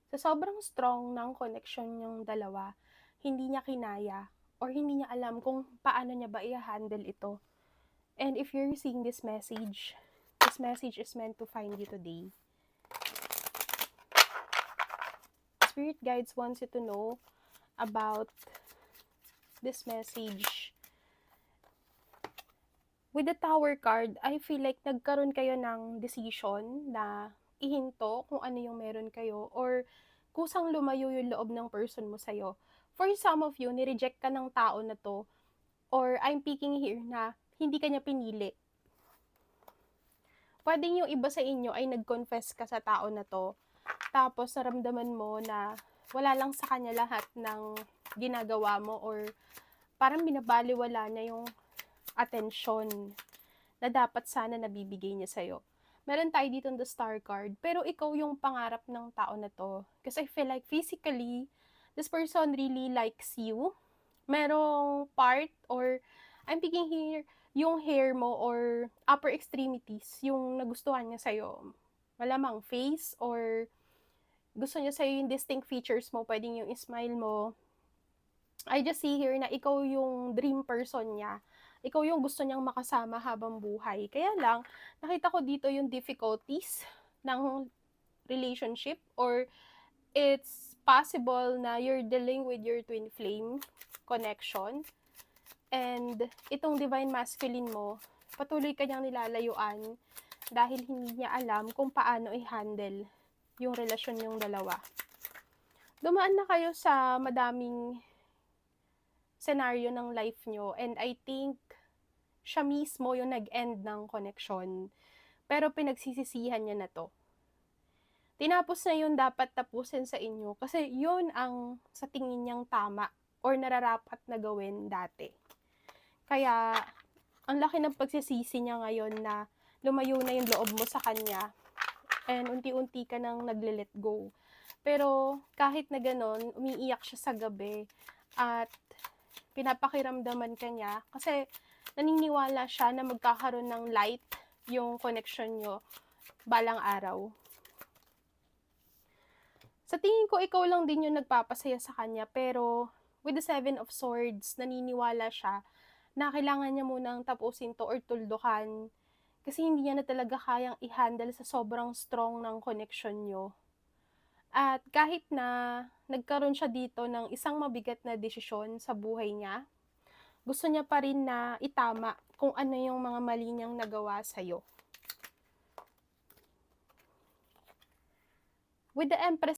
Sa sobrang strong ng connection niyong dalawa, hindi niya kinaya or hindi niya alam kung paano niya ba i-handle ito. And if you're seeing this message is meant to find you today. Spirit guides wants you to know about this message. With the Tower card, I feel like nagkaroon kayo ng decision na ihinto kung ano yung meron kayo or kusang lumayo yung loob ng person mo sa'yo. For some of you, nireject ka ng tao na to or I'm picking here na hindi ka niya pinili. Pwedeng yung iba sa inyo ay nag-confess ka sa tao na to, tapos naramdaman mo na wala lang sa kanya lahat ng ginagawa mo or parang binabaliwala niya yung atensyon na dapat sana nabibigay niya sa'yo. Meron tayo dito the star card, pero ikaw yung pangarap ng tao na to. Kasi I feel like physically, this person really likes you. Merong part or I'm picking here, yung hair mo or upper extremities, yung nagustuhan niya sa'yo. Malamang face or gusto niya sa'yo yung distinct features mo, pwedeng yung smile mo. I just see here na ikaw yung dream person niya. Ikaw yung gusto niyang makasama habang buhay. Kaya lang, nakita ko dito yung difficulties ng relationship or it's possible na you're dealing with your twin flame connection. And itong divine masculine mo, patuloy kanyang nilalayuan dahil hindi niya alam kung paano i-handle yung relasyon yung dalawa. Dumaan na kayo sa madaming scenario ng life nyo and I think siya mismo yung nag-end ng connection. Pero pinagsisisihan niya na to. Tinapos na yun dapat tapusin sa inyo kasi yun ang sa tingin niyang tama or nararapat na gawin dati. Kaya ang laki ng pagsisisi niya ngayon na lumayo na yung loob mo sa kanya and unti-unti ka nang nagle-let go. Pero kahit na ganon, umiiyak siya sa gabi at pinapakiramdaman ka niya kasi naniniwala siya na magkakaroon ng light yung connection nyo balang araw. Sa tingin ko, ikaw lang din yung nagpapasaya sa kanya, pero with the 7 of Swords, naniniwala siya na kailangan niya munang tapusin to or tuldukan kasi hindi niya na talaga kayang i-handle sa sobrang strong ng connection nyo. At kahit na nagkaroon siya dito ng isang mabigat na desisyon sa buhay niya, gusto niya pa rin na itama kung ano yung mga mali niyang nagawa sa'yo. With the Empress